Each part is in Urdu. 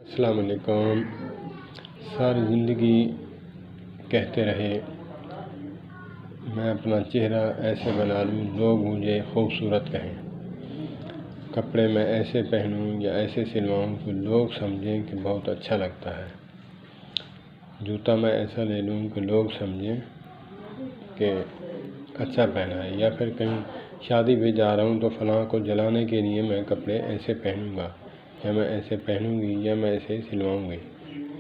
السلام علیکم۔ ساری زندگی کہتے رہے میں اپنا چہرہ ایسے بنا لوں لوگ مجھے خوبصورت کہیں، کپڑے میں ایسے پہنوں یا ایسے سلواؤں کہ لوگ سمجھیں کہ بہت اچھا لگتا ہے، جوتا میں ایسا لے لوں کہ لوگ سمجھیں کہ اچھا پہنا ہے، یا پھر کہیں شادی پہ جا رہا ہوں تو فلاں کو جلانے کے لیے میں کپڑے ایسے پہنوں گا، یا میں ایسے پہنوں گی، یا میں ایسے سلواؤں گی۔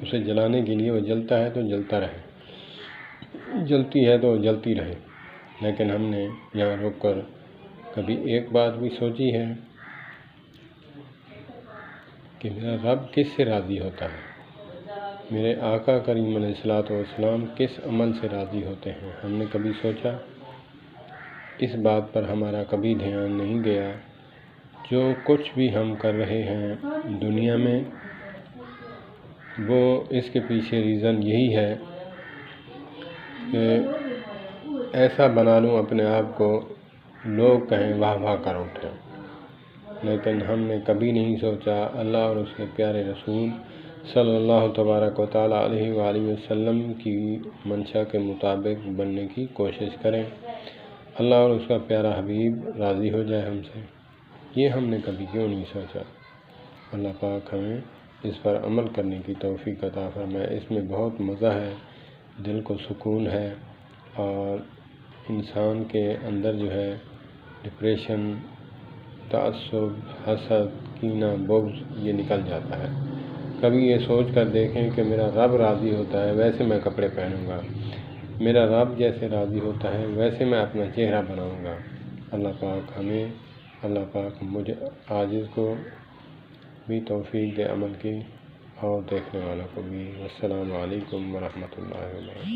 اسے جلانے کے لیے وہ جلتا ہے تو جلتا رہے، جلتی ہے تو جلتی رہے۔ لیکن ہم نے یہاں رک کر کبھی ایک بات بھی سوچی ہے کہ میرا رب کس سے راضی ہوتا ہے، میرے آقا کریم علیہ الصلوۃ والسلام کس عمل سے راضی ہوتے ہیں؟ ہم نے کبھی سوچا؟ اس بات پر ہمارا کبھی دھیان نہیں گیا۔ جو کچھ بھی ہم کر رہے ہیں دنیا میں، وہ اس کے پیچھے ریزن یہی ہے کہ ایسا بنا لوں اپنے آپ کو لوگ کہیں واہ واہ کر اٹھیں۔ لیکن ہم نے کبھی نہیں سوچا اللہ اور اس کے پیارے رسول صلی اللہ تبارک و تعالیٰ علیہ وآلہ وسلم کی منشا کے مطابق بننے کی کوشش کریں، اللہ اور اس کا پیارا حبیب راضی ہو جائے ہم سے۔ یہ ہم نے کبھی کیوں نہیں سوچا؟ اللہ پاک ہمیں اس پر عمل کرنے کی توفیق عطا فرمائے۔ اس میں بہت مزہ ہے، دل کو سکون ہے، اور انسان کے اندر جو ہے ڈپریشن، تعصب، حسد، کینہ، بغض یہ نکل جاتا ہے۔ کبھی یہ سوچ کر دیکھیں کہ میرا رب راضی ہوتا ہے ویسے میں کپڑے پہنوں گا، میرا رب جیسے راضی ہوتا ہے ویسے میں اپنا چہرہ بناؤں گا۔ اللہ پاک ہمیں، اللہ پاک مجھے عاجز کو بھی توفیق دے عمل کی، اور دیکھنے والوں کو بھی۔ السلام علیکم ورحمۃ اللہ وبرکاتہ۔